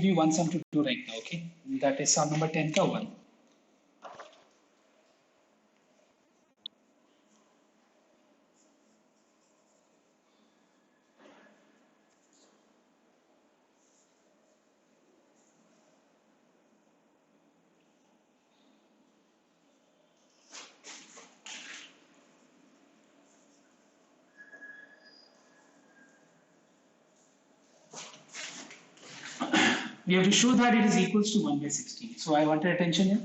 you one sum to do right now, okay? That is sum number 10 का 1. We have to show that it is equals to 1 by 16. So I wanted attention here.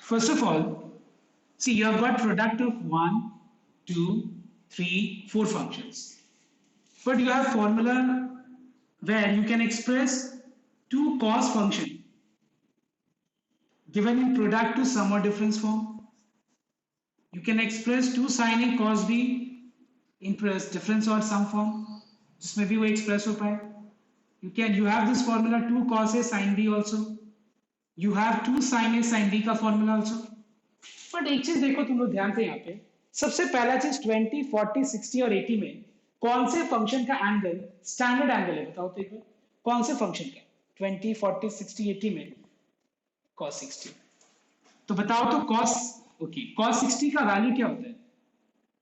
First of all, see, you have got product of 1, 2, 3, 4 functions. But you have formula where you can express two cos function given in product to sum or difference form. You can express two sin A cos B in difference or sum form. जिसमें भी वो express हो पाए. You have this formula 2 cos A sin B also. You have 2 sin A sin B का formula also. But एक चीज देखो तुम लोग ध्यान से यहाँ पे, सबसे पहला चीज 20, 40, 60 और 80 में कौन से फंक्शन का एंगल स्टैंडर्ड एंगल है, बताओ तो एक बार. कौन से फंक्शन का 20, 40, 60, 80 में cos 60. तो बताओ तो cos 60 का वैल्यू क्या होता है?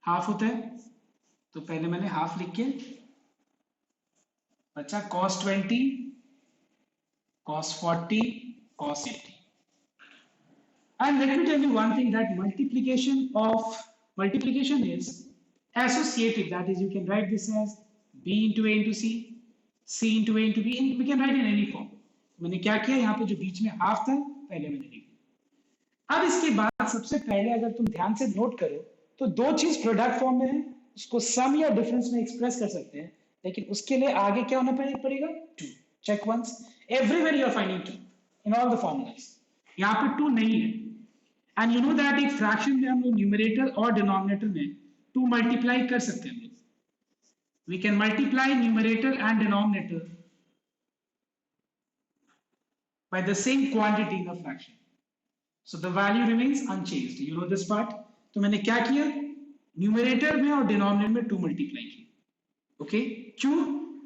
हाफ होता है. तो पहले मैंने हाफ लिख के बचा cos 20, cos 40, cos 80. And let me tell you one thing, that multiplication is associative. That is, you can write this as b into a into c, c into a into b. We can write in any form. मैंने क्या किया, यहाँ पे जो बीच में half था पहले मैंने लिख दिया. अब इसके बाद सबसे पहले अगर तुम ध्यान से नोट करो तो दो चीज प्रोडक्ट फॉर्म में है, उसको सम या डिफरेंस में एक्सप्रेस कर सकते हैं, लेकिन उसके लिए आगे क्या होना पड़ेगा? 2. Check once. Everywhere you are finding 2 in all the formulas. यहाँ पे 2 नहीं है. एंड यू नो दैट एक फ्रैक्शन में हम लोग न्यूमरेटर और डिनोमिनेटर में 2 मल्टीप्लाई कर सकते हैं. We can multiply numerator and denominator by the same quantity in the fraction. So the value remains unchanged. You know this part? तो मैंने क्या किया, न्यूमरेटर में और डिनोमिनेटर में 2 मल्टीप्लाई किया. ओके, क्यों?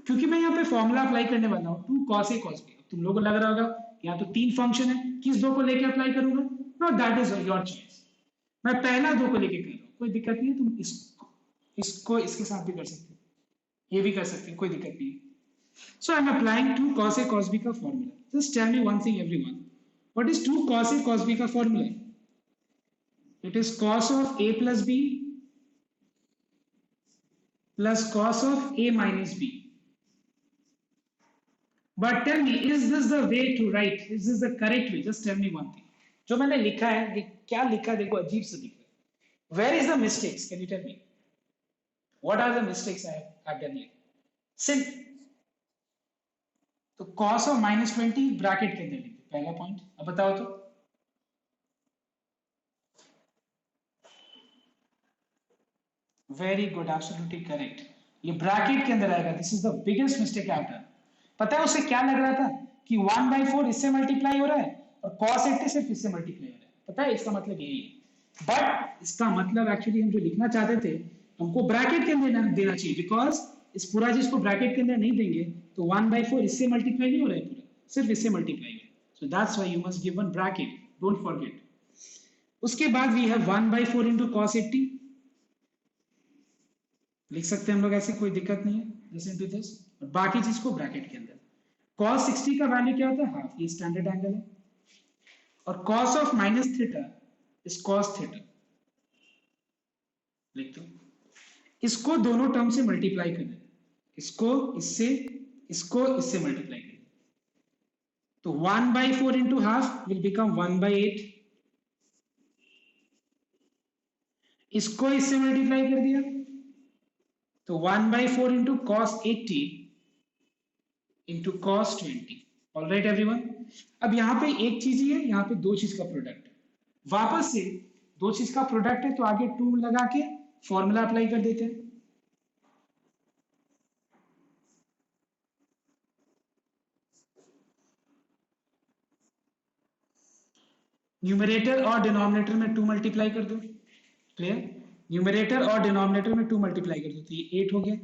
क्योंकि मैं यहाँ पे फॉर्मूला अप्लाई करने वाला हूँ 2 cos A cos B. तुम लोगों को लग रहा होगा यहाँ तो 3 फंक्शन है, किस दो को लेके अप्लाई करूंगा? No, that is your choice. मैं पहला दो को लेके कर रहा हूँ, कोई दिक्कत नहीं है. तुम इसको इसके साथ भी कर सकते हो, ये भी कर सकते हो, कोई दिक्कत नहीं है. So I'm applying 2 cos A cos B का formula. Just tell me one thing everyone. What is 2 cos A cos B का formula? It is cos of A plus B plus cos of A minus B. But tell me, is this the way to write? Is this the correct way? Just tell me one thing. जो मैंने लिखा है, क्या लिखा है देखो, अजीब से लिखा है. Where is the mistakes? Can you tell me? What are the mistakes I have done here? Simple. तो cos of -20 ब्रैकेट के अंदर लिख दो, पहला पॉइंट. अब बताओ तो. Very good, absolutely correct. ये ब्रैकेट के अंदर आएगा. This is the biggest mistake I have done. पता है उसे क्या लग रहा था कि 1/4 इससे मल्टीप्लाई हो रहा है और cos 80 सिर्फ इससे मल्टीप्लाई हो रहा है. पता है इसका मतलब यही है. बट इसका मतलब एक्चुअली हम जो लिखना चाहते थे, हमको ब्रैकेट के अंदर देना चाहिए, बिकॉज इस पूरा चीज को ब्रैकेट के अंदर नहीं देंगे तो 1/4 इससे मल्टीप्लाई नहीं हो रहा है पूरा, सिर्फ इससे मल्टीप्लाई हो रहा है. So that's why you must give one bracket, don't forget. उसके बाद वी हैव 1/4 इनटू cos 80. लिख सकते हैं हम लोग ऐसे, कोई दिक्कत नहीं है. दिस इनटू दिस, और बाकी चीज को ब्रैकेट के अंदर. cos 60 का वैल्यू क्या होता है? हाफ. ये स्टैंडर्ड एंगल है. और cos of -θ इज cos θ. लिख दो. इसको दोनों टर्म से मल्टीप्लाई कर देना, इसको इससे मल्टीप्लाई कर देना. तो 1/4 इंटू हाफ विल बिकम 1/8. इसको इससे मल्टीप्लाई कर दिया तो 1/4 into cos 80 into cos 20. Alright everyone. अब यहाँ पे एक चीज ही है, यहाँ पे दो चीज का प्रोडक्ट है. वापस से दो चीज का प्रोडक्ट है तो आगे 2 लगा के फॉर्मूला अप्लाई कर देते हैं. न्यूमरेटर और डिनोमिनेटर में 2 मल्टीप्लाई कर दो. क्लियर? न्यूमरेटर और डिनोमिनेटर में 2 मल्टीप्लाई कर दो तो ये 8 हो गया.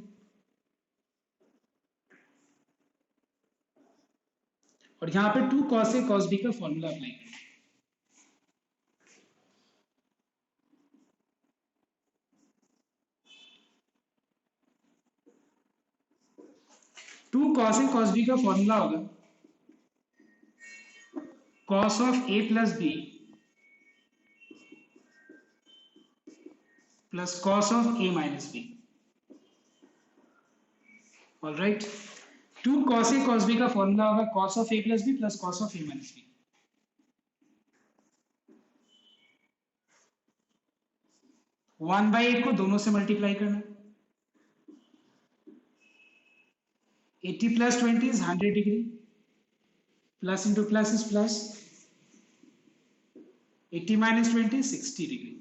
और यहाँ पे 2 cos A cos B का फॉर्मूला अप्लाई करना। 2 cos A cos B का फॉर्मूला होगा cos of A plus B plus cos of A minus B। All right, 2 cos A cos B का फॉर्मूला होगा cos of A plus B plus cos of A minus B। 1/8 को दोनों से multiply करना। 80 plus 20 is 100 degree, plus into plus is plus, 80 minus 20 is 60 degree।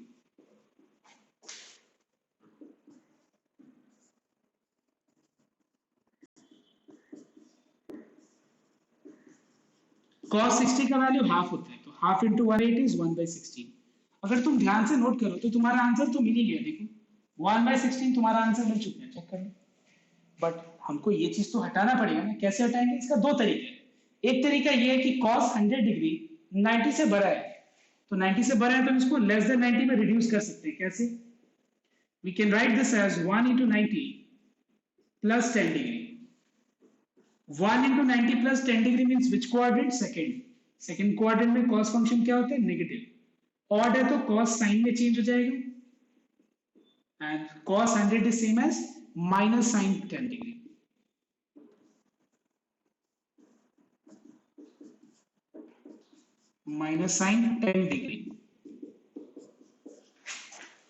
cos 60 का value half होता है, तो हाफ इंटू 180 इज 1/16। अगर तुम ध्यान से नोट करो तो तुम्हारा आंसर तो मिल ही गया। देखो 1/16 तुम्हारा आंसर मिल चुका है, चेक कर लो। बट हमको ये चीज तो हटाना पड़ेगा ना, कैसे हटाएंगे? इसका दो तरीके हैं। एक तरीका ये है कि cos 100 डिग्री 90 से बड़ा है, तो 90 से बड़ा है तो इसको लेस देन 90 में रिड्यूस कर सकते हैं। कैसे? We can write this as 1 into 90 plus 10 degree। 1 into 90 plus 10 degree means which quadrant? Second। Second quadrant में cos फंक्शन क्या होता है? नेगेटिव। ऑड है तो cos साइन में चेंज हो जाएगा, and cos 100 is same as minus sin 10 degree। Minus sine 10 degree.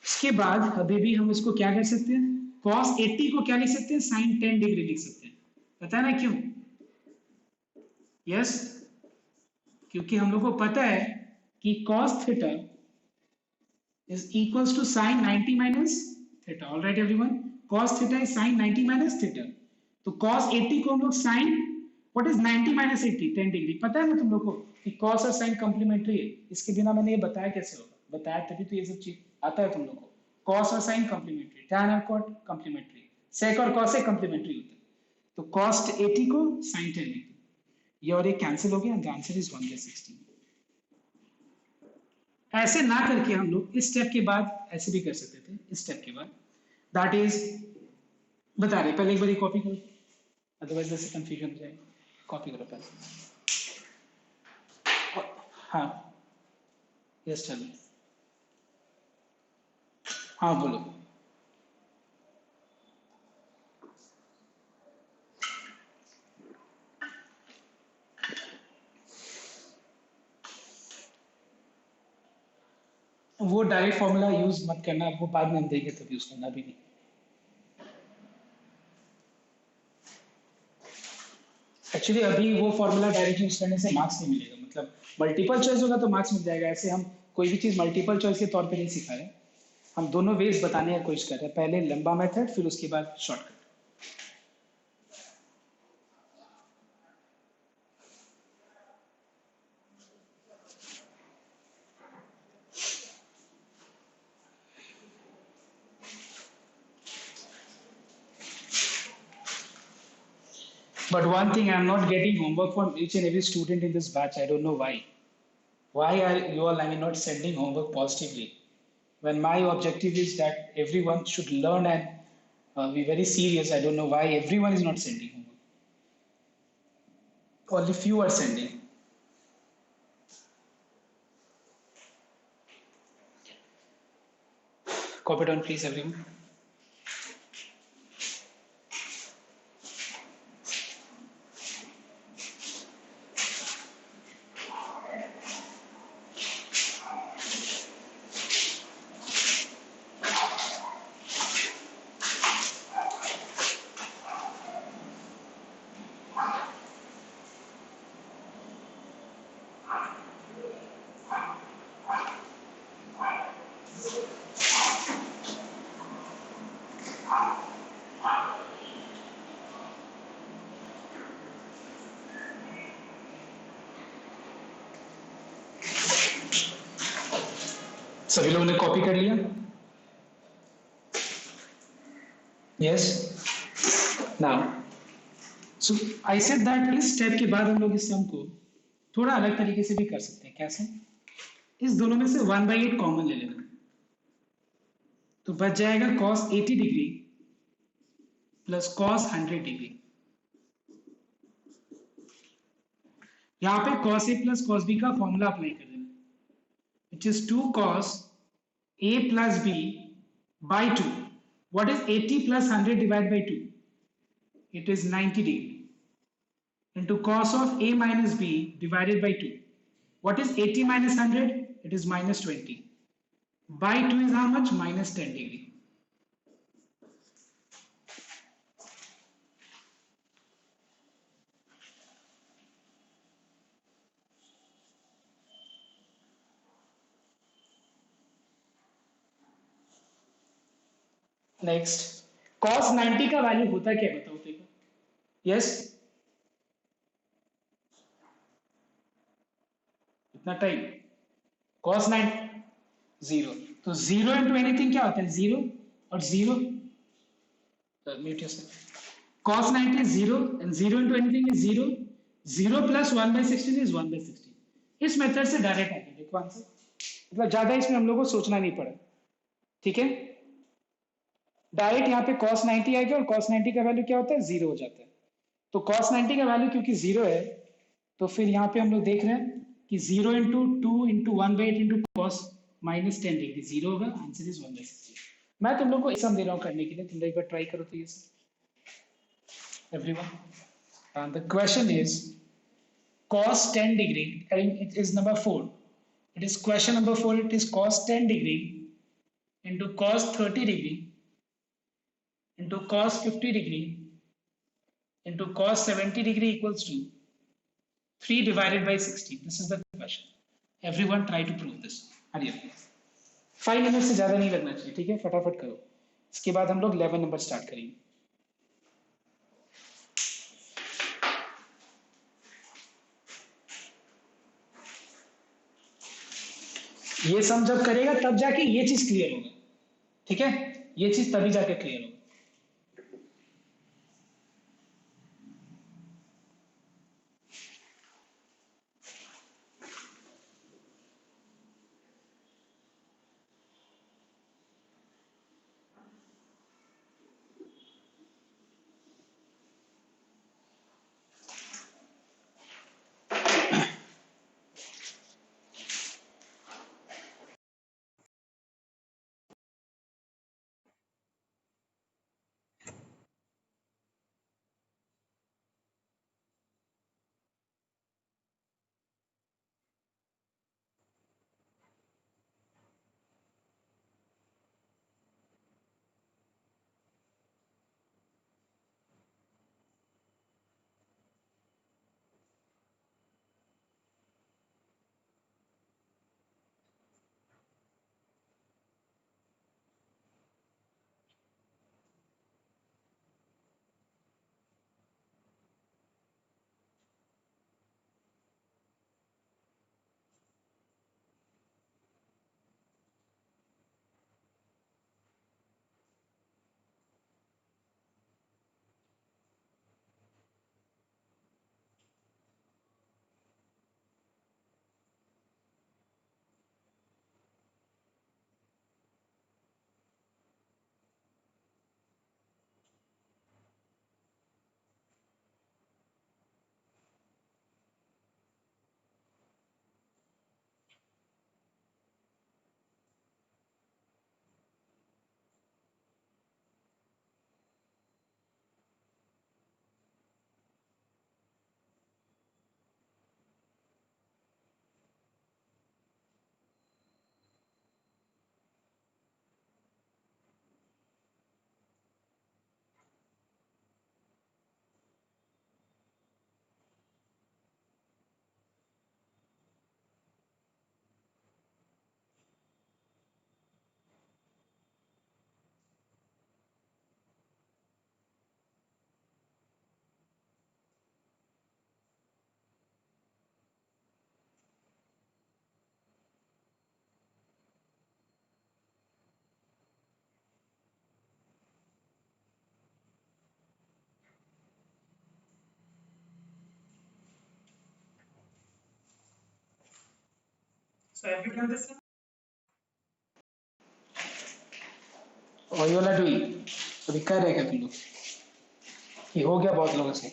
इसके बाद अभी भी हम इसको क्या कर सकते हैं? cos 80 को क्या लिख सकते हैं? sin 10 डिग्री लिख सकते हैं। पता ना क्यों? यस, क्योंकि हम लोग को पता है कि cos theta is equals to sin 90 minus theta. Alright everyone, cos theta is sin 90 minus theta. तो cos 80 को हम लोग sin, what is 90 minus 80? 10 degree. पता है ना तुम लोग को कि cos और sin कंप्लीमेंट्री है। इसके बिना मैंने ये बताया कैसे होगा? बताया तभी तो ये सब चीज आता है तुम लोग को। cos और sin कंप्लीमेंट्री, tan और cot कंप्लीमेंट्री, sec और cos कंप्लीमेंट्री होता है। तो cos 80 को sin 10 लिख दो, ये और ये कैंसिल हो गया, द आंसर इज 1/16। ऐसे ना करके हम लोग इस स्टेप के बाद ऐसे भी कर सकते थे। इस स्टेप के बाद दैट इज, बता रहे पहले एक बार कॉपी करो, अदरवाइज जैसे कंफ्यूजन हो जाएगा। कॉपी करो पहले। हाँ, यस चलो, हाँ बोलो। वो डायरेक्ट फॉर्मूला यूज मत करना, वो बाद में हम देंगे तब यूज करना, भी नहीं। एक्चुअली अभी वो फॉर्मूला डायरेक्ट यूज करने से मार्क्स नहीं मिलेगा। मतलब मल्टीपल चॉइस होगा तो मार्क्स मिल जाएगा। ऐसे हम कोई भी चीज मल्टीपल चॉइस के तौर पे नहीं सिखा रहे, हम दोनों वेज बताने की कोशिश कर रहे हैं। पहले लंबा मेथड, फिर उसके बाद shortcut. But one thing, I'm not getting homework from each and every student in this batch. I don't know why. Why are you all, I mean, not sending homework positively? When my objective is that everyone should learn and be very serious, I don't know why everyone is not sending homework. Only few are sending. Copy down, please, everyone. सभी लोगों ने copy कर लिया? Yes, now so I said that इस step के बाद हम लोग इस सम को थोड़ा अलग तरीके से भी कर सकते हैं। कैसे? इस दोनों में से 1/8 कॉमन ले लेना, तो बच जाएगा cos 80 degree plus cos 100 degree. यहां पे cos a plus cos b का फॉर्मूला अप्लाई कर देना, which is 2 cos a plus b by 2. What is 80 plus 100 divided by 2? It is 90 degree. Into cos of a minus b divided by 2. What is 80 minus 100? It is minus 20. By 2 is how much? Minus 10 degree. Next, cos 90 का value होता क्या बताओ देखो। Yes, इतना time cos 90 0, तो 0 into anything क्या होता है? 0 और 0 mute yourself. cos 90 is 0 and 0 into anything is 0. 0 plus 1/16 is 1/16. इस मेथड से डायरेक्ट आ गया देखो आंसर, मतलब ज्यादा इसमें हम लोग को सोचना नहीं पड़ा। ठीक है, डायरेक्ट यहाँ पे cos 90 आ गया और cos 90 का वैल्यू क्या होता है? 0 हो जाता है। तो cos 90 का वैल्यू क्योंकि 0 है, तो फिर यहाँ पे हम लोग देख रहे हैं कि 0 into 2 into 1/8 into cos minus 10 degree 0 होगा, आंसर इज 1/16। मैं तुम लोग को सम दे रहा हूँ करने के लिए, तुम लोग एक बार ट्राई करो तो ये everyone. And the question is cos 10 degree, and it is number 4. It is question number 4. It is cos 10 degree into cos 30 degree into cos 50 degree into cos 70 degree equals to 3 divided by 60. This is the question. Everyone try to prove this. हरिए 5 minute से ज्यादा नहीं लगना चाहिए, ठीक है? फटाफट करो, इसके बाद हम लोग 11 नंबर स्टार्ट करेंगे। ये सम जब करेगा तब जाके ये चीज क्लियर होगा, ठीक है? ये चीज तभी जाके क्लियर होगा। और ये वाला डू अभी कर रहे क्या तुम लोग? ये हो गया बहुत लोगों से।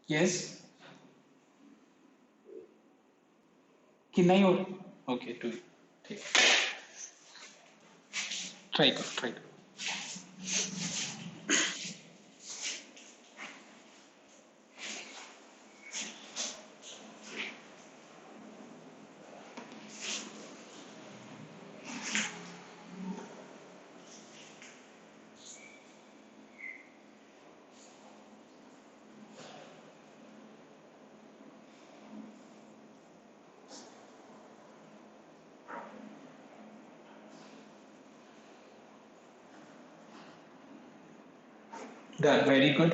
यस कि नहीं हो? ओके डू ठीक, ट्राई करो ट्राई करो। Done. Very good.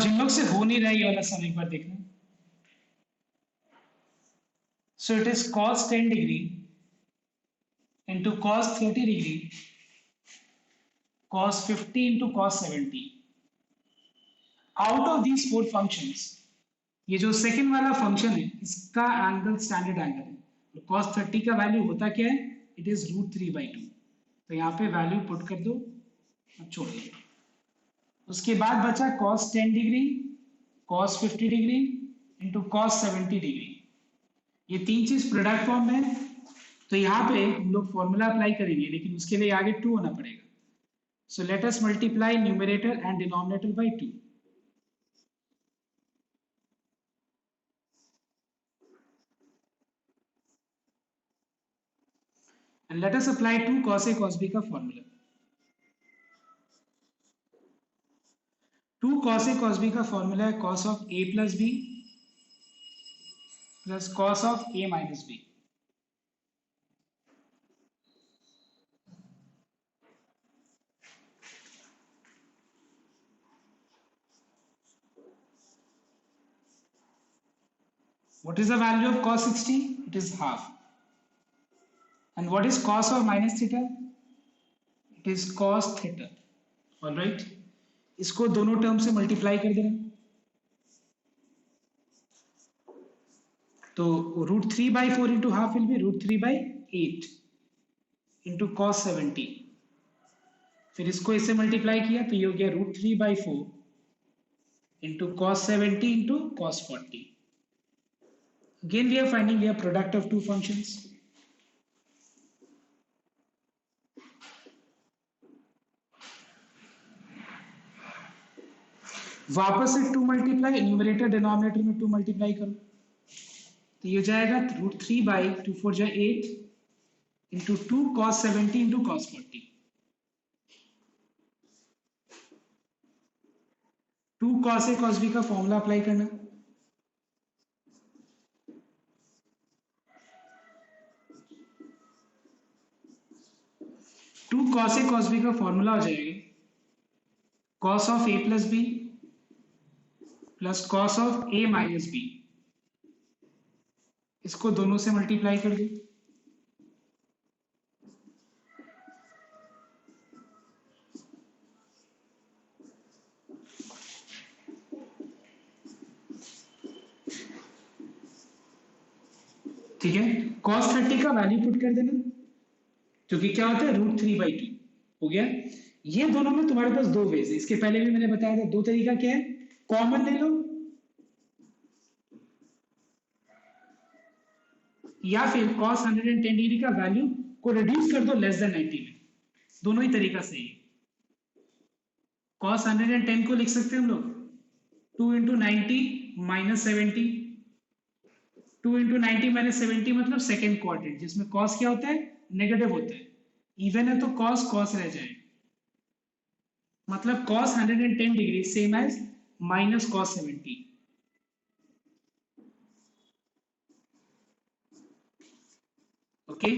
जिन लोग से हो नहीं रहा ये वाला सम एक बार देखना। So it is cos 10 degree into cos 30 degree cos 50 into cos 70. Out of these four functions, ये जो सेकंड वाला फंक्शन है इसका एंगल स्टैंडर्ड एंगल है। cos 30 का वैल्यू होता क्या है? It is √3/2। तो यहाँ पे वैल्यू पुट कर दो और छोड़ दो। उसके बाद बचा cos 10 degree cos 50 degree into cos 70 degree. ये तीन चीज प्रोडक्ट फॉर्म में है, तो यहाँ पे हम लोग फॉर्मूला अप्लाई करेंगे, लेकिन उसके लिए आगे 2 होना पड़ेगा। So let us multiply numerator and denominator by 2। And let us apply 2 cos a cos b का formula. 2 cos a cos b का फॉर्मूला है cos of a plus b plus cos of a minus b। What is the value of cos 60? It is half. And what is cos of minus theta? It is cos theta. All right. इसको दोनों term से multiply कर देना, तो √3/4 into half will be √3/8 into cos 70। फिर इसको इससे multiply किया तो ये हो गया √3/4 into cos 70 into cos 40। Again we are finding the product of two functions. वापस से 2 मल्टीप्लाई, न्यूमरेटर डिनोमिनेटर में 2 मल्टीप्लाई करो, तो ये हो जाएगा √3/2 4 जा 8 into 2 cos 70 into cos 40। 2 cos a cos b का फॉर्मूला अप्लाई करना। Two cos a cos b का फॉर्मूला हो जाएगा cos of a plus b plus cos of a minus b। इसको दोनों से मल्टीप्लाई कर दो, ठीक है। cos 30 का वैल्यू पुट कर देना, जो कि क्या होता है √3/2 हो गया। ये दोनों में तुम्हारे पास दो वेज है, इसके पहले भी मैंने बताया था। दो तरीका क्या है, कॉमन ले लो या फिर cos 110 डिग्री का वैल्यू को रिड्यूस कर दो लेस देन 90 में। दोनों ही तरीका सही है। cos 110 को लिख सकते हैं हम लोग 2 इंटू 90 माइनस 70। 2 इंटू 90 माइनस 70 मतलब सेकेंड क्वाड्रेंट, जिसमें cos क्या होता है, नेगेटिव होता है। इवन है तो cos cos रह जाए, मतलब cos 110 degree same as minus cos 70। Okay,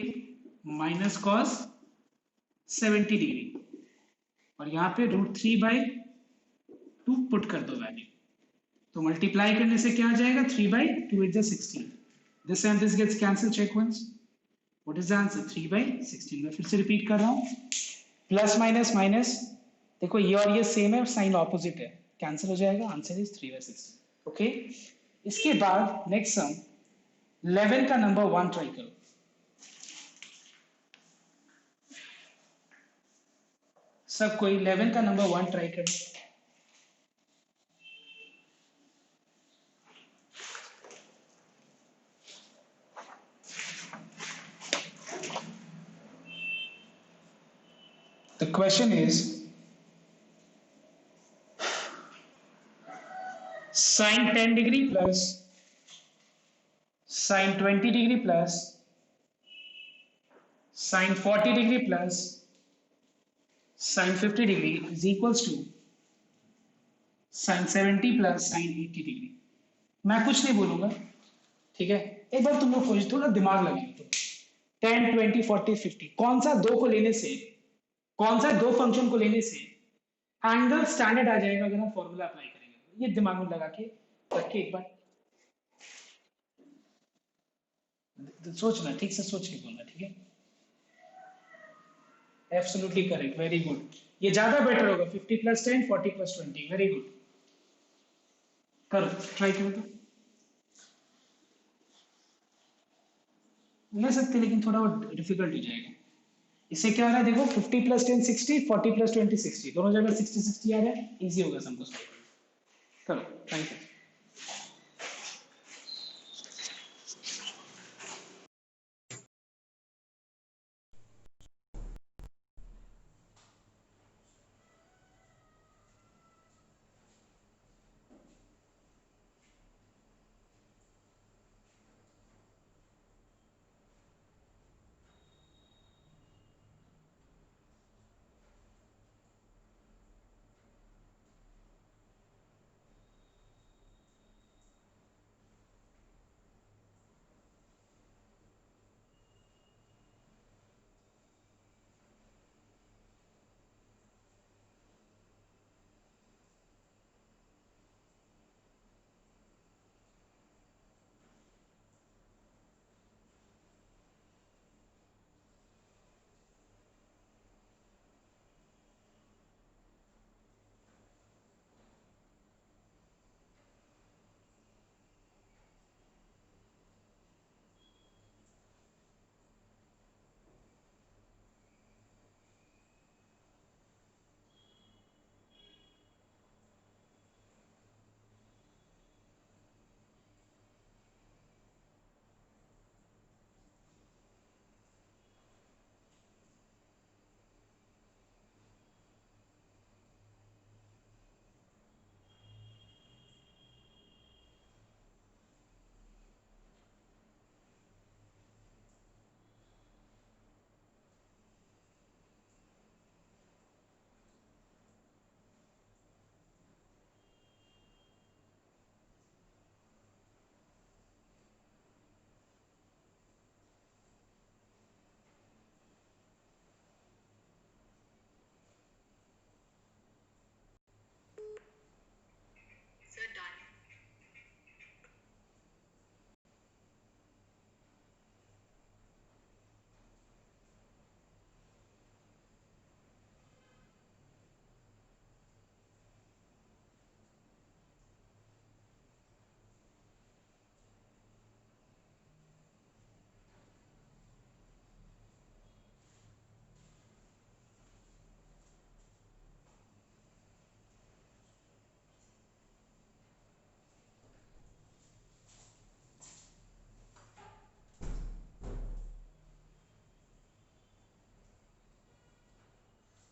minus cos 70 degree और यहाँ पे √3/2 पुट कर दो वैल्यू, तो मल्टीप्लाई करने से क्या आ जाएगा 3/2 is 16, this and this gets cancel, check once, what is the answer 3/16। मैं फिर से रिपीट कर रहा हूँ, प्लस माइनस माइनस, देखो ये और ये सेम है, साइन ऑपोजिट है, कैंसिल हो जाएगा, आंसर इज 3/16। ओके, इसके बाद नेक्स्ट सम 11 का नंबर 1 ट्राई करो, सब कोई 11 का नंबर 1 ट्राई करो। The question is sin 10 degree plus sin 20 degree plus sin 40 degree plus sin 50 degree is equals to sin 70 plus sin 80 degree। मैं कुछ नहीं बोलूंगा, ठीक है, एक बार तुम लोग खोज, थोड़ा दिमाग लगाओ तो 10 20 40 50 कौन सा दो को लेने से, कौन सा दो फंक्शन को लेने से एंगल स्टैंडर्ड आ जाएगा अगर हम फॉर्मूला अप्लाई करेंगे, ये दिमाग में लगा के करके एक बार सोचना, ठीक से सोच के बोलना, ठीक है, एब्सोल्युटली करेक्ट, वेरी गुड, ये ज्यादा बेटर होगा, 50 + 10 40 + 20, वेरी गुड, करो ट्राई करो, तो ले सकते लेकिन थोड़ा डिफिकल्ट हो जाएगा, इससे क्या हो रहा है देखो 50 + 10 60, 40 + 20 60, दोनों जगह 60 60 आ रहा है, इजी होगा सबको सॉल्व, करो ट्राई करो।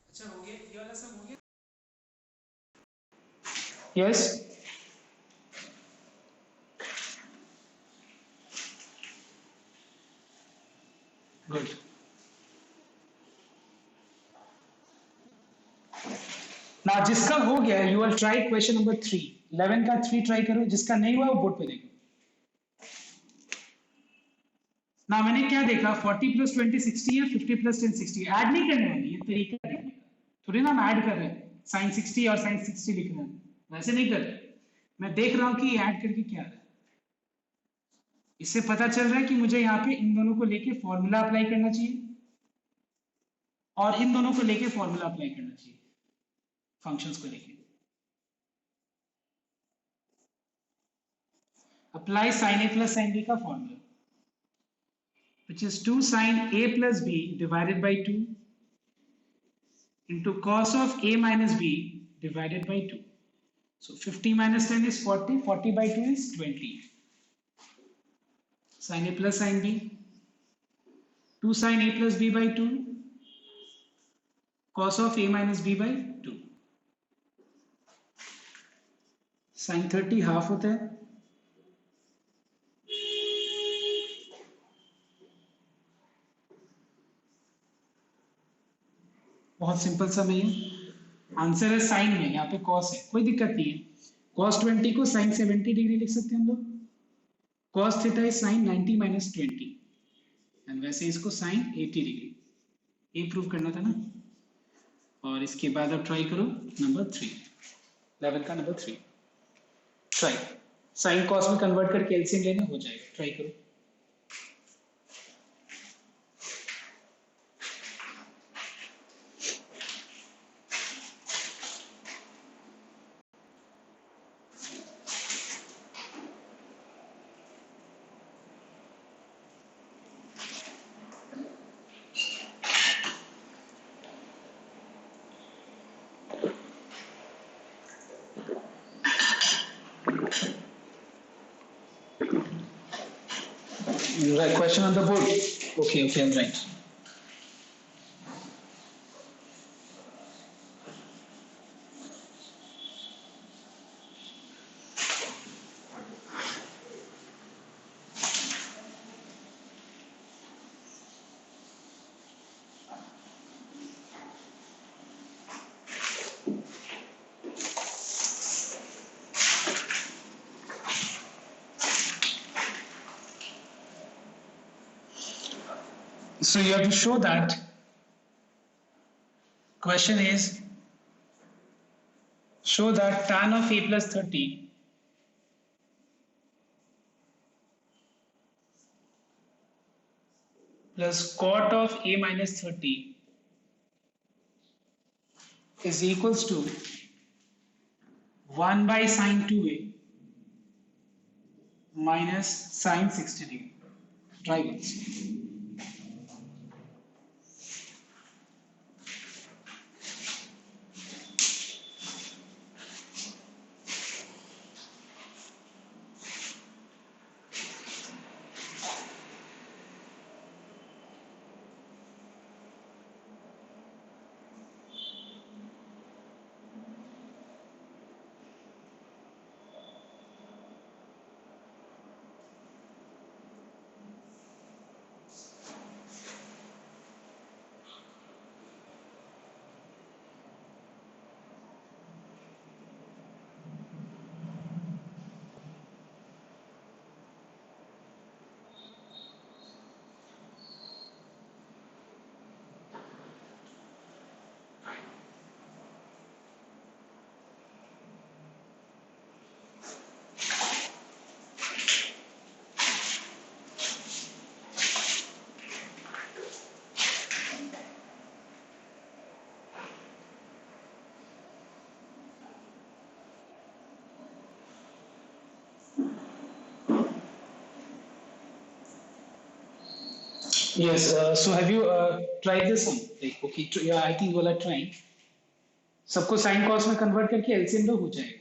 अच्छा हो गया, ये वाला सब हो गया, यस गुड। ना जिसका हो गया you will try question number 3, 11 का 3 ट्राई करो, जिसका नहीं हुआ वो बोर्ड पे देखो। ना मैंने क्या देखा 40 प्लस 20 60 है, 50 प्लस 10 60, ऐड नहीं करने वाली, ये तरीका देखने का थोड़ी ना हम ऐड कर रहे हैं साइन 60 और साइन 60 लिख रहे हैं, वैसे नहीं कर रहे। मैं देख रहा हूं कि ऐड करके क्या है। इससे पता चल रहा है कि मुझे यहाँ पे इन दोनों को लेके फॉर्मूला अप्लाई करना चाहिए और इन दोनों को लेके फॉर्मूला अप्लाई करना चाहिए फंक्शंस को लेके। Apply sin a plus sin b का formula which is 2 sin a plus b divided by 2 into cos of a minus b divided by 2. So 50 minus 10 is 40, 40 by 2 is 20. Sin a plus sin b, 2 sin a plus b by 2, cos of a minus b by 2. Sin 30 half होता है, बहुत simple सा नहीं है। Answer है sign में, यहाँ पे कॉस है, कोई दिक्कत नहीं है। कॉस 20 को साइन 70 डिग्री लिख सकते हैं हम लोग। Cos theta is sine 90 minus 20 and वैसे इसको साइन 80 डिग्री, ये प्रूव करना था ना। और इसके बाद अब ट्राई करो नंबर 3, लेवल का नंबर 3 ट्राई। साइन कॉस में कन्वर्ट करके एलसीएम लेना हो जाएगा, ट्राई करो। Right, question on the board. Okay, I'm right. So you have to show that question is show that tan of a plus 30 plus cot of a minus 30 is equals to 1 by sine 2a minus sine 60 degree. Try once. Yes, so have you tried this one? Like, okay, yeah, I think you all are trying. सबको sine cos में convert करके LCM लो हो जाएगा।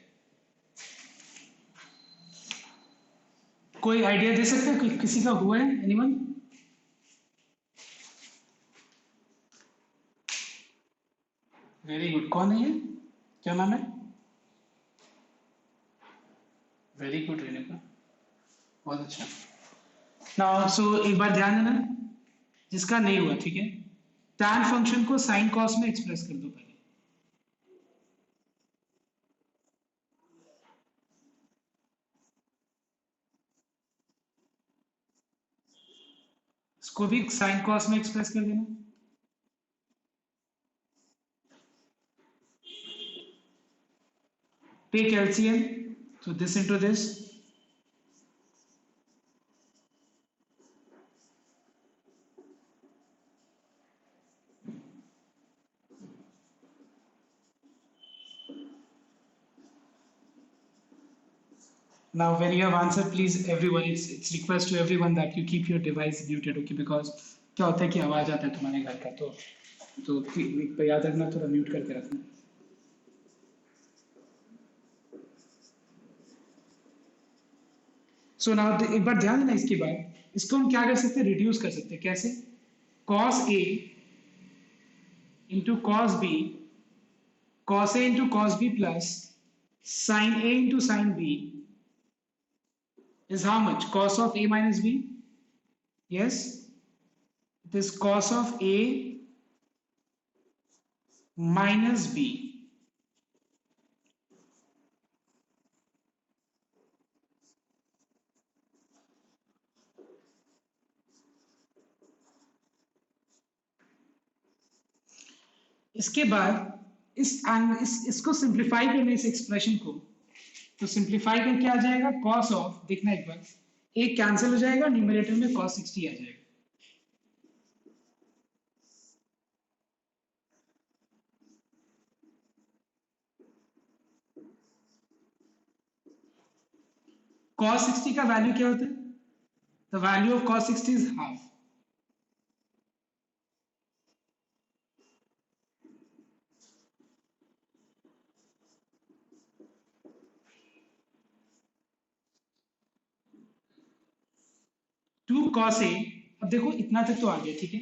कोई idea दे सकते हैं, किसी का हुआ है? एनीवन? Very good. कौन है ये, क्या नाम है? वेरी गुड रेणुका, बहुत अच्छा। नाउ सो एक बार ध्यान देना, जिसका नहीं हुआ ठीक है, टैन फंक्शन को साइन कॉस में एक्सप्रेस कर दो पहले। उसको भी साइन कॉस में एक्सप्रेस कर देना. Take LCM. So this into this. Now, when you have answered, please everyone, it's request to everyone that you keep your device muted, okay? Because क्या होता है कि आवाज आता है तुम्हारे घर का, तो याद रखना थोड़ा म्यूट करके रखना. सो नाउ एक बार ध्यान देना इसके बाद, इसको हम क्या कर सकते हैं, रिड्यूस कर सकते हैं. कैसे? cos A into cos B, cos A into cos B plus sin A into sin B is how much? Cos of A minus B? Yes, it is cos of A minus B. इसके बाद इसको simplify करने, इस expression को तो simplify करके आ जाएगा cos of, देखना एक बार, एक कैंसिल हो जाएगा, न्यूमरेटर में cos 60 आ जाएगा. cos 60 का वैल्यू क्या होता है? The value of cos 60 is half. Two cos A, अब देखो इतना तक तो आ गया, ठीक है.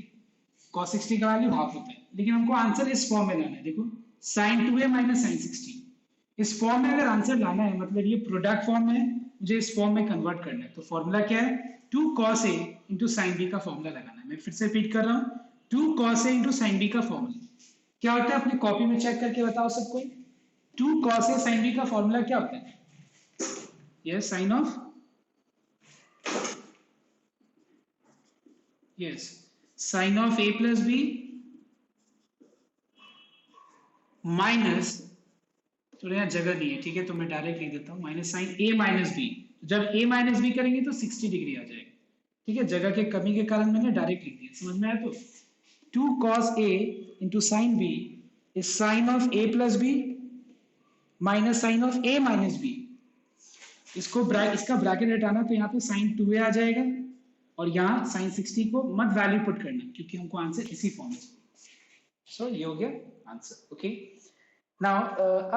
cos 60 का वैल्यू हाफ होता है, लेकिन हमको आंसर इस फॉर्म में लाना है. देखो sin 2A माइनस sin 60, इस फॉर्म में अगर आंसर लाना है, मतलब ये प्रोडक्ट फॉर्म में मुझे इस फॉर्म में कन्वर्ट करना है. तो फॉर्मूला क्या है? 2 cos A into sine B का फॉर्मूला लगाना है. मैं फिर से रिपीट कर रहा हूँ, 2 cos A into sine B का फॉर्मूला क्या होता है? अपनी कॉपी में चेक करके बताओ सब कोई. 2 cos A sin B का फॉर्मूला क्या होता है? Yes, sine of, yes, sine of A plus B minus, तो यहाँ जगह नहीं है, ठीक है, तो मैं डायरेक्ट लिख देता हूँ, minus sine A minus B. जब A माइनस बी करेंगे तो 60 डिग्री आ जाएगा, ठीक है. जगह के कमी के कारण मैंने डायरेक्ट लिख दिया, समझ में आया? तो 2 cos A into sin B is sin of A plus B minus sin of A minus B. इसका ब्रैकेट हटाना, तो यहाँ पे sin 2A आ जाएगा, और यहाँ sin 60 को मत वैल्यू पुट करना, क्योंकि हमको आंसर इसी फॉर्म में. सो ये हो गया आंसर, ओके. नाउ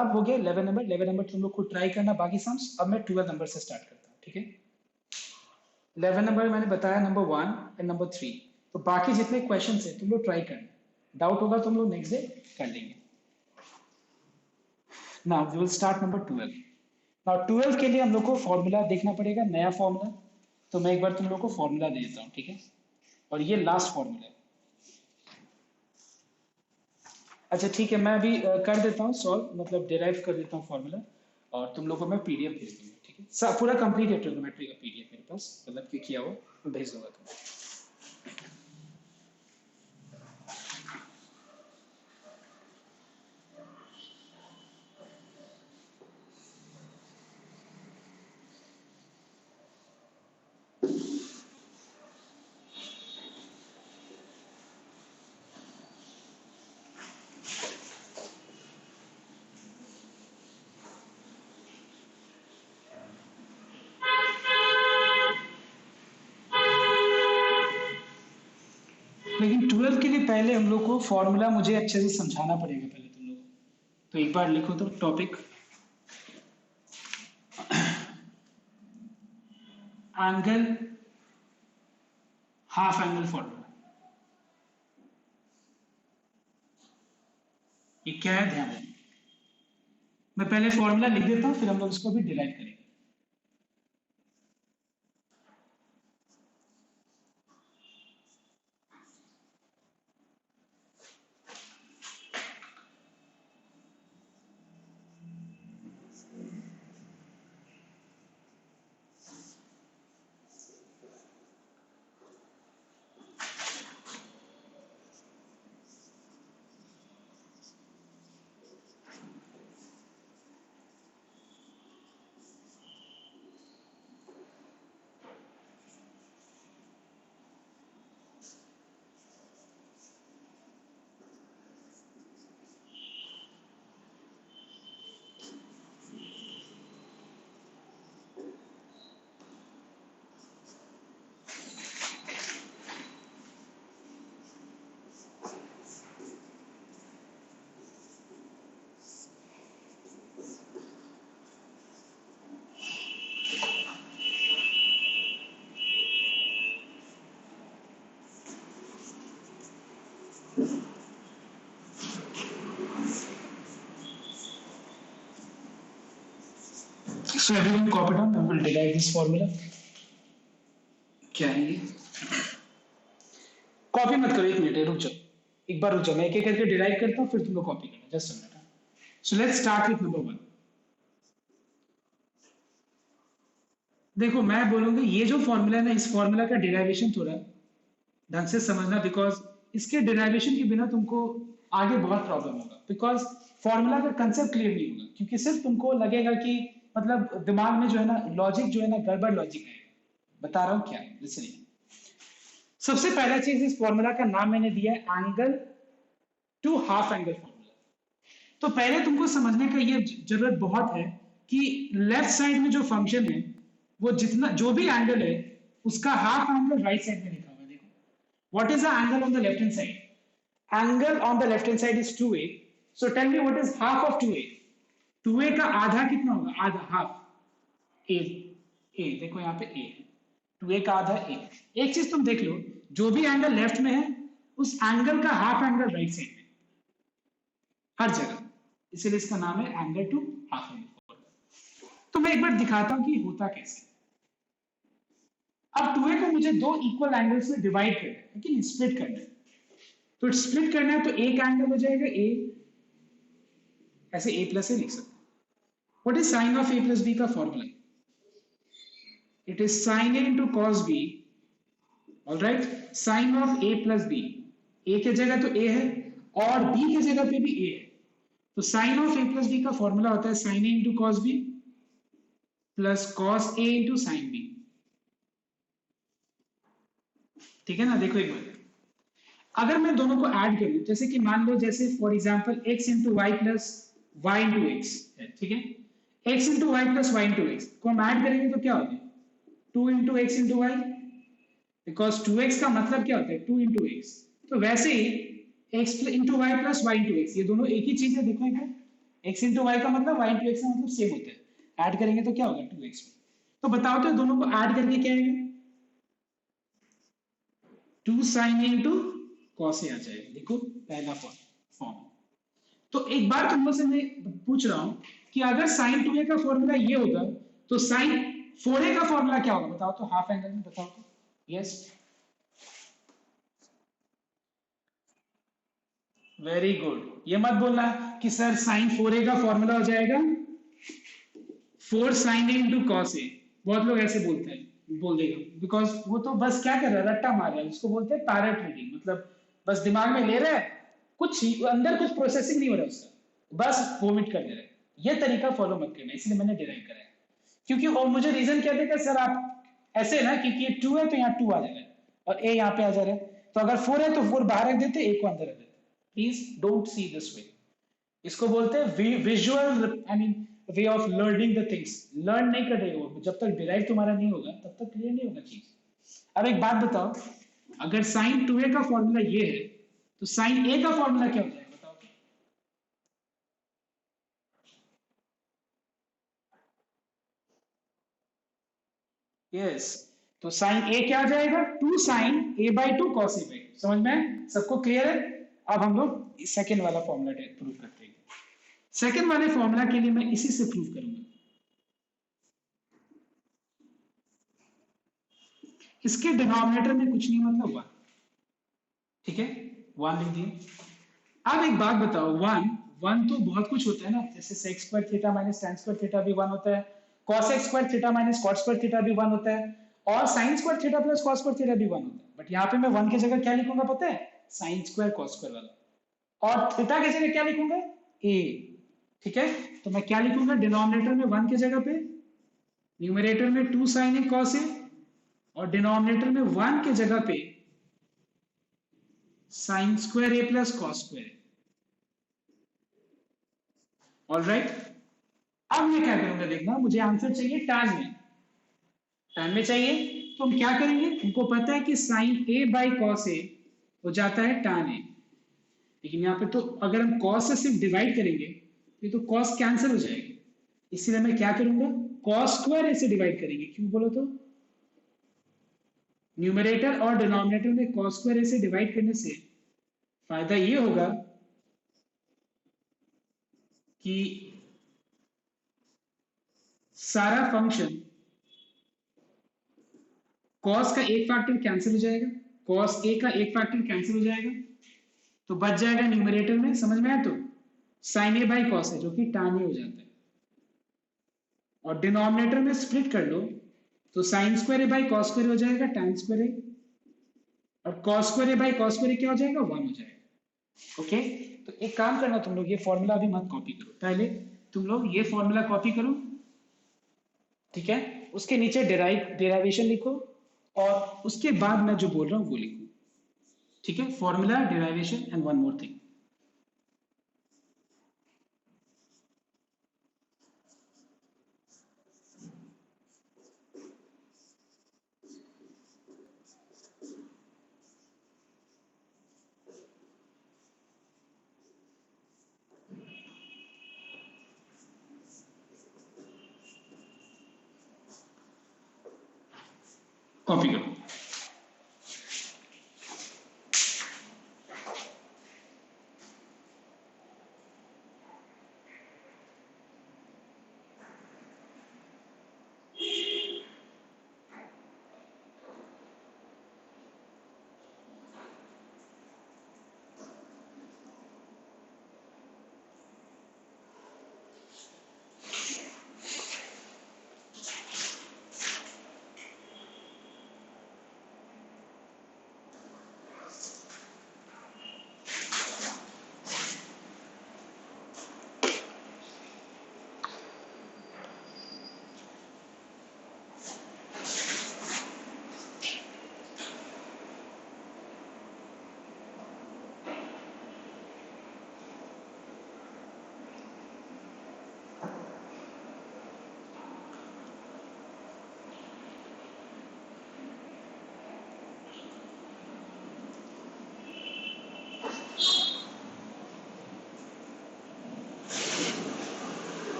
अब हो गया 11 नंबर. 11 नंबर तुम लोग खुद ट्राई करना बाकी सम्स. अब मैं 12 नंबर से स्टार्ट करता हूँ, ठीक है. 11 नंबर मैंने बताया नंबर 1 एंड नंबर 3. तो बाकी जितने क्वेश्चन है तुम लोग ट्राई करना, डाउट होगा तुम लोग नेक्स्ट डे कर लेंगे. Now we will start number 12. Now 12 के लिए हम लोग को फॉर्मूला देखना पड़ेगा, नया फॉर्मूला. तो मैं एक बार तुम लोग को फॉर्मूला दे देता हूँ, ठीक है. और ये लास्ट फॉर्मूला है. अच्छा ठीक है, मैं अभी कर देता हूँ सॉल्व, मतलब डिराइव कर देता हूँ फॉर्मूला, और तुम लोग को मैं पीडीएफ भेज दूंगा, ठीक है. पूरा कंप्लीट है ट्रिग्नोमेट्री का पीडीएफ मेरे पास, मतलब कि किया हुआ, मैं भेज दूंगा तुम्हें. लेकिन 12 के लिए पहले हम लोग को फॉर्मूला मुझे अच्छे से समझाना पड़ेगा पहले तुम लोग को. तो एक बार लिखो तो topic, angle, half angle formula. ये क्या है ध्यान देना. मैं पहले फॉर्मूला लिख देता हूँ, फिर हम लोग इसको भी डिराइव करेंगे. So everyone copy down. I will derive this formula. क्या है ये? कॉपी मत करो, एक मिनट रुक जाओ, एक बार रुक जाओ, मैं एक एक करके डिराइव करता हूँ, फिर तुम लोग कॉपी करना, just a minute. So let's start with number 1. देखो मैं बोलूंगा ये जो फॉर्मूला है ना, इस फॉर्मूला का डिराइवेशन थोड़ा ढंग से समझना, बिकॉज इसके डिराइवेशन के बिना तुमको आगे बहुत प्रॉब्लम होगा, बिकॉज फॉर्मूला का कंसेप्ट क्लियर नहीं होगा, क्योंकि सिर्फ तुमको लगेगा कि मतलब दिमाग में जो है ना लॉजिक जो है ना गड़बड़ लॉजिक है. बता रहा हूँ क्या, लिसनिंग. सबसे पहला चीज, इस फॉर्मूला का नाम मैंने दिया है angle to half angle formula. तो पहले तुमको समझने का ये जरूरत बहुत है कि लेफ्ट साइड में जो फंक्शन है वो जितना जो भी एंगल है उसका हाफ एंगल राइट साइड में लिखा हुआ है. देखो what is the angle on the left hand side? Angle on the left hand side is 2a. So tell me what is half of 2a? 2a का आधा कितना होगा? आधा, हाफ. a. a देखो यहाँ पे a है, 2a का आधा a. एक चीज तुम देख लो, जो भी एंगल लेफ्ट में है उस एंगल का हाफ एंगल राइट साइड में, हर जगह. इसीलिए इसका नाम है एंगल टू हाफ एंगल. तो मैं एक बार दिखाता हूं कि होता कैसे. अब 2a को मुझे दो इक्वल एंगल्स में डिवाइड करना है, लेकिन स्प्लिट करना है. तो स्प्लिट करना है तो एक एंगल हो जाएगा a, ऐसे a प्लस ए लिख सकते हैं. What is sine of a plus b का formula? It is sine a into cos b. Alright, sine of a plus b. a की जगह तो a है और b की जगह पे भी a है, तो sine of a plus b का फॉर्मूला होता है sine a into cos b plus cos a into sine b. ठीक है ना? देखो एक बार, अगर मैं दोनों को ऐड करूं, जैसे कि मान लो, जैसे for example x into Y plus Y into X है, ठीक है? x into Y plus Y into X को हम ऐड करेंगे तो क्या होगा? 2 into X into Y, because 2x का मतलब क्या होता है? 2 इंटू एक्स. तो वैसे ही x into Y plus Y into X, ये दोनों एक ही चीज है. देखो एक बार, x इंटू वाई का मतलब y इंटू एक्स का मतलब सेम होता है. ऐड करेंगे तो क्या होगा? 2x. तो बताओ तो दोनों को ऐड करके क्या आएगा? 2 साइन इंटू कॉस ए आ जाएगा. देखो पहला फॉर्म. तो एक बार तुम लोग से मैं पूछ रहा हूं कि अगर साइन 2a का फॉर्मूला ये होगा तो साइन 4a का फॉर्मूला क्या होगा? बताओ तो, हाफ एंगल में बताओ तो. Yes, very good. ये मत बोलना कि सर साइन 4a का फॉर्मूला हो जाएगा 4 sign A into cos A. बहुत लोग ऐसे बोलते हैं, बोल देगा, बिकॉज वो तो बस क्या कर रहा है? रट्टा मार रहा है. उसको बोलते हैं पैरेट रीडिंग, मतलब बस दिमाग में ले रहा है, कुछ अंदर कुछ प्रोसेसिंग नहीं हो रहा है उसका, बस वोमिट कर दे रहा है. ये तरीका फॉलो मत करना, इसलिए मैंने डिराइव कराया. क्योंकि और मुझे रीजन क्या देगा? सर आप ऐसे ना, क्योंकि ये 2 है तो यहाँ 2 आ जाएगा और a यहाँ पे आ जा रहा है, तो अगर 4 है तो 4 बाहर रख देते, a को अंदर रख देते. Please don't see this way. इसको बोलते हैं visual, I mean way of learning the things. Learn नहीं कर रहे हो जब तक डिराइव तुम्हारा नहीं होगा, तब तक क्लियर नहीं होगा चीज. अब एक बात बताओ, अगर साइन 2a का फॉर्मूला ये है तो साइन a का फॉर्मूला क्या हो जाएगा? बताओ. यस, तो साइन a क्या आ जाएगा? 2 sine a by 2 cos a by 2. समझ में सबको क्लियर है? अब हम लोग सेकेंड वाला फॉर्मूला प्रूव करते हैं. सेकेंड वाले फॉर्मूला के लिए मैं इसी से प्रूव करूंगा. इसके डिनोमिनेटर में कुछ नहीं, मतलब 1. ठीक है, 1 लिख दिए. अब एक बात बताओ, 1 तो बहुत कुछ होता है ना, जैसे sec square theta minus tan square theta भी 1 होता है, cos x square theta minus cot square theta भी 1 होता है, और sin square theta plus cos square theta भी 1 होता है. बट यहाँ पे मैं 1 की जगह क्या लिखूंगा पता है? sin स्क्वायर cos स्क्वायर वाला. और थीटा की जगह क्या लिखूंगा? a. ठीक है, तो मैं क्या लिखूंगा? डिनोमिनेटर में 1 की जगह पे, न्यूमरेटर में 2 sin a cos a, और डिनोमिनेटर में 1 की जगह पे sin square a plus cos square. Alright, अब मैं क्या करूंगा? देखना, मुझे आंसर चाहिए tan में. tan में चाहिए तो हम क्या करेंगे? हमको पता है कि sin a by cos a हो जाता है tan a. लेकिन यहाँ पे तो अगर हम cos से सिर्फ डिवाइड करेंगे ये तो cos कैंसिल हो जाएगी. इसीलिए मैं क्या करूंगा? cos स्क्वायर a से डिवाइड करेंगे. क्यों बोलो तो? न्यूमरेटर और डिनोमिनेटर में cos स्क्वायर a से डिवाइड करने से फायदा ये होगा कि सारा फंक्शन cos का एक फैक्टर कैंसिल हो जाएगा, cos a का एक फैक्टर कैंसिल हो जाएगा, तो बच जाएगा न्यूमरेटर में, समझ में आया? तो sin a by cos a जो कि tan a हो जाता है, और डिनोमिनेटर में स्प्लिट कर लो तो sin square a by cos square हो जाएगा tan स्क्वायर a, और cos square a by cos square क्या हो जाएगा? 1 हो जाएगा। ओके, तो एक काम करना तुम लोग, ये फॉर्मूला अभी मत कॉपी करो, पहले तुम लोग ये फॉर्मूला कॉपी करो, ठीक है? उसके नीचे डेराइवेशन लिखो, और उसके बाद मैं जो बोल रहा हूं वो लिखो, ठीक है? Formula, derivation and one more thing. Copy करो।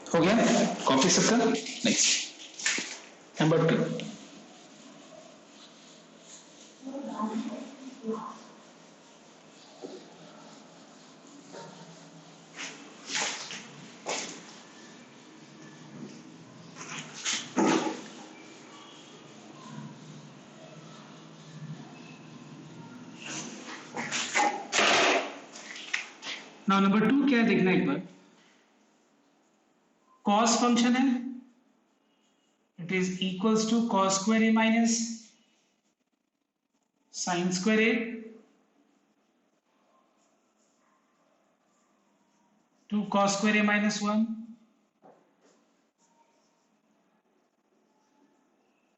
हो गया कॉपी सबका? Next number 2। नाउ नंबर 2 क्या है देखना एक बार। cos फंक्शन है, it is equals to cos square a minus sin square a two cos square a minus 1,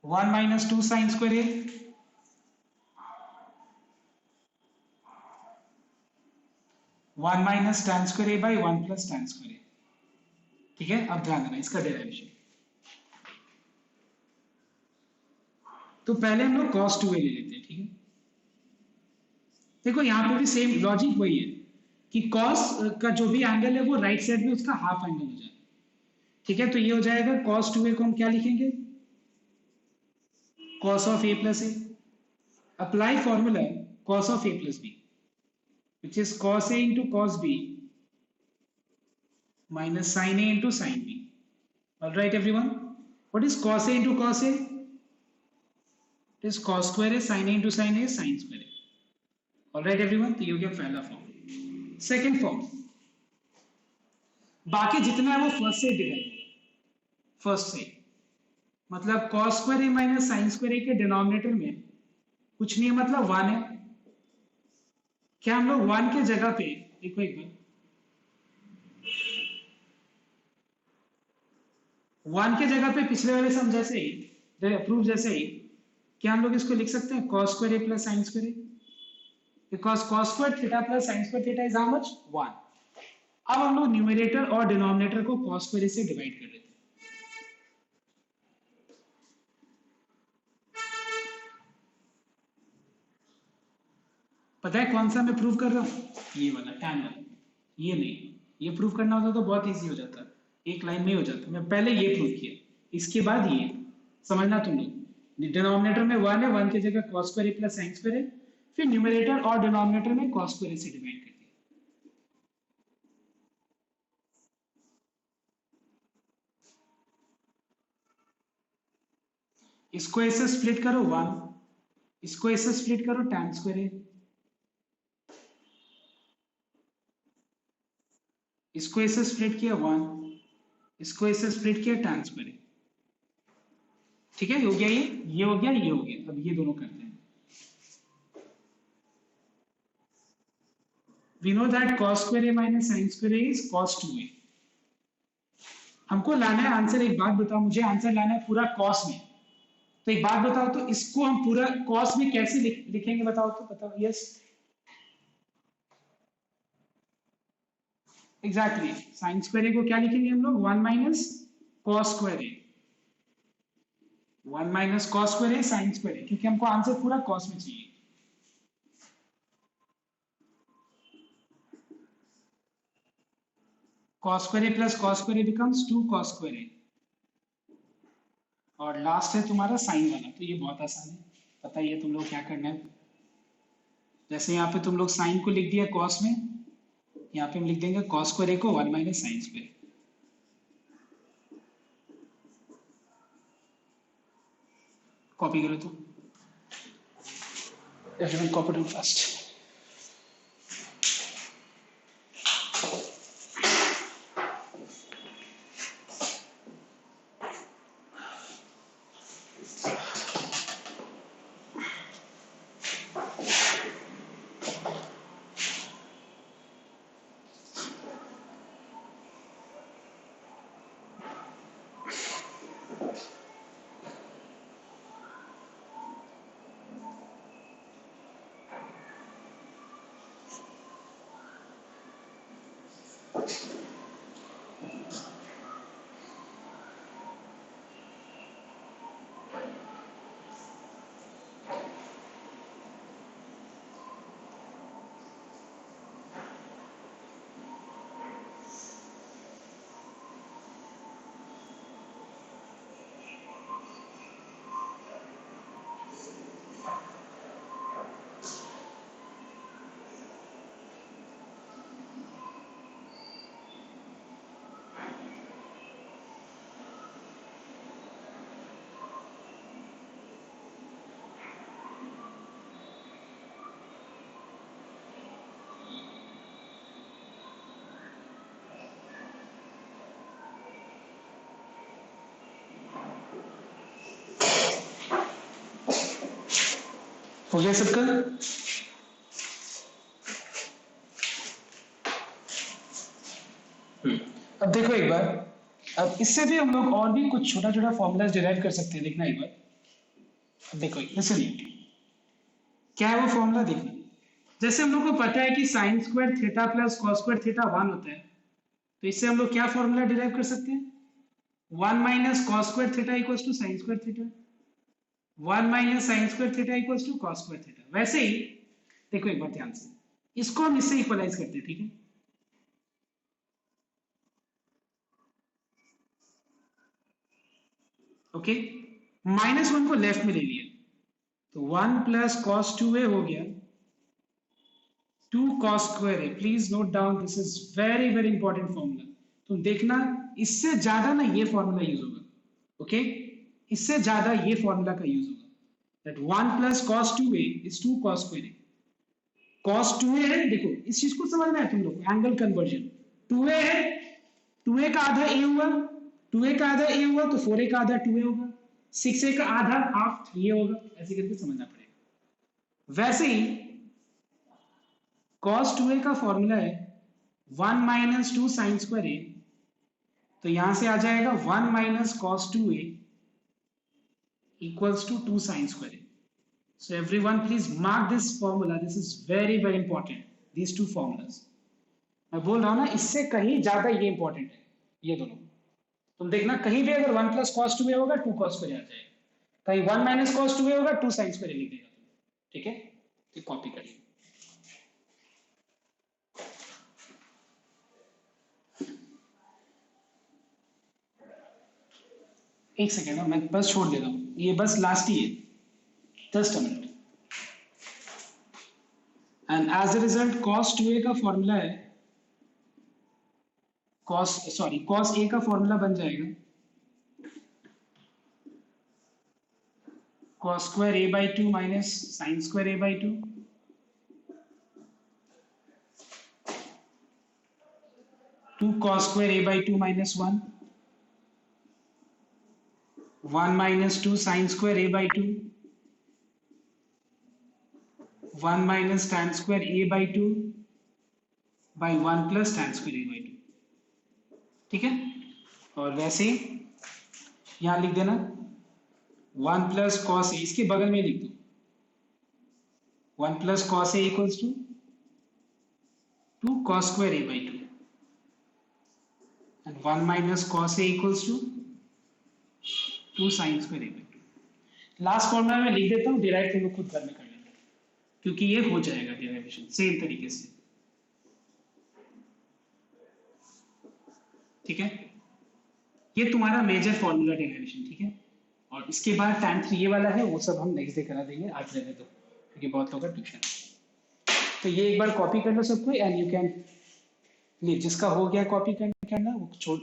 1 minus 2 sin square a, 1 minus tan square a by 1 plus tan square a। ठीक है, अब ध्यान देना इसका derivation. तो पहले हम लोग cos 2a ले लेते हैं, ठीक है? देखो यहां पे भी सेम लॉजिक वही है कि cos का जो भी एंगल है वो राइट साइड में उसका हाफ एंगल हो जाए, ठीक है? तो ये हो जाएगा cos 2a को हम क्या लिखेंगे? cos of a plus a। apply formula cos of a plus b, which is cos a into cos b minus sin a into sin b। all right everyone, what is cos a into cos a? it is cos square a, sin a into sin a, sin square a। all right everyone, तो ये हो गया पहला form. Second form, बाकी जितना है वो first से डिवाइड होगा, फर्स्ट से, मतलब cos square a minus sin square a के डिनोमिनेटर में कुछ नहीं है, मतलब 1 है। क्या हम लोग 1 के जगह पे, देखो एक बार, 1 के जगह पे पिछले वाले सम जैसे ही, प्रूफ जैसे ही, क्या हम लोग इसको लिख सकते हैं cos square a plus sin square a, because cos square theta plus sin square theta is how much? 1। अब हम लोग न्यूमरेटर और डिनोमिनेटर को cos स्क्वायर a से डिवाइड कर लेते हैं। पता है कौन सा मैं प्रूव कर रहा हूं? ये वाला tan वाला, ये नहीं। ये प्रूव करना होता तो बहुत इजी हो जाता, एक लाइन में हो जाता। मैं पहले ये प्रूव किया, इसके बाद ये, समझना तुम लोग। डिनोमिनेटर में 1 है, 1 की जगह cos square plus sin square है, फिर न्यूमरेटर और डिनोमिनेटर में cos स्क्वायर से डिवाइड कर दिया। इसको ऐसे स्प्लिट करो 1, इसको ऐसे स्प्लिट करो tan स्क्वायर है, इसको ऐसे स्प्लिट किया 1, इसको ऐसे स्प्लिट किया tan स्क्वायर है। ठीक है, हो गया ये हो गया, ये हो गया। अब ये दोनों करते हैं। We know that cos square a minus sin square a is cos 2a। हमको लाना है आंसर। एक बात बताओ, मुझे आंसर लाना है पूरा cos में। तो एक बात बताओ, तो इसको हम पूरा cos में कैसे लिखेंगे बताओ तो, बताओ। Yes exactly, sin square a को क्या लिखेंगे हम लोग, 1 minus cos square a, 1 minus cos square a sin square a, क्योंकि हमको आंसर पूरा cos में चाहिए। cos square a plus cos square a becomes 2 cos square a, और लास्ट है तुम्हारा साइन वाला। तो ये बहुत आसान है, पता ही है तुम लोग क्या करना है। जैसे यहाँ पे तुम लोग साइन को लिख दिया cos में, यहाँ पे हम लिख देंगे cos स्क्वायर a को 1 माइनस साइन स्क्वायर। कॉपी करो तो, everyone copy down fast। हो गया सबका? अब देखो एक बार, अब इससे भी हम लोग और भी कुछ छोटा छोटा फॉर्मूलाज डिराइव कर सकते हैं। देखना एक बार, अब देखो लिसन, क्या है वो फॉर्मूला देखना। जैसे हम लोग को पता है कि sign square theta plus cos square theta 1 होता है, तो इससे हम लोग क्या फॉर्मूला डिराइव कर सकते हैं, 1 minus cos square theta equals to sine square theta, 1 minus sine square theta equals to cos square theta. वैसे ही देखो एक बार ध्यान से, इसको हम इससे इक्वलाइज करते हैं, ठीक है। ओके, माइनस 1 को लेफ्ट में ले लिया, तो 1 प्लस कॉस 2a हो गया 2 cos स्क्वायर है। Please note down, this is very very important formula. तुम देखना इससे ज्यादा ना ये फॉर्मूला यूज होगा, ओके इससे ज्यादा ये फॉर्मूला का यूज होगा, that 1 plus cos 2a is 2 cos square है। cos 2a है, देखो इस चीज को समझना है तुम लोग, एंगल कन्वर्जन। 2a है, 2a का आधा a हुआ, 2a का आधा a हुआ तो 4a का आधा 2a होगा, 6a का आधा हाफ 3a होगा, ऐसे करके समझना पड़ेगा। वैसे ही cos 2a का फॉर्मूला है 1 माइनस 2 साइन स्क्वायर a, तो यहां से आ जाएगा 1 minus cos 2a equals to 2 sin square a। So everyone please mark this formula, this is very very important, these two formulas। मैं बोल रहा हूं ना, इससे कहीं ज्यादा ये इंपॉर्टेंट है ये दोनों। तुम देखना कहीं भी अगर 1 प्लस cos 2a होगा 2 cos square a आ जाएगा, कहीं 1 माइनस cos 2a होगा 2 sin square a लिख देगा, ठीक है। तो कॉपी करिए, एक सेकेंड मैं बस छोड़ देता हूँ। ये बस लास्ट ही है, just a minute. And as a result cos 2a का फॉर्मूला है, cos a का फॉर्मूला बन जाएगा cos square a by 2 minus sin square a by 2, 2 cos square a by 2 minus 1, 1 minus 2 sin square a by 2, 1 minus tan square a by 2 by 1 plus tan square a by 2। ठीक है, और वैसे यहां लिख देना 1 plus cos a, इसके बगल में लिख दो 1 plus cos a equals to 2 cos square a by 2 and 1 minus cos a equals to 2 sin square a by 2। Last formula में लिख देता हूँ, डिराइव तुम लोग खुद घर में कर लेना, क्योंकि ये हो जाएगा डिराइवेशन सेम तरीके से। ठीक है, ये तुम्हारा मेजर फॉर्मूला डेरिवेशन। ठीक है, और इसके बाद टाइम 3 ये वाला है, वो सब हम नेक्स्ट डे करा देंगे, आज रहने दो क्योंकि बहुत लोग का ट्यूशन। तो ये एक बार कॉपी कर लो सबको, एंड यू कैन, जिसका हो गया कॉपी करना वो छोड़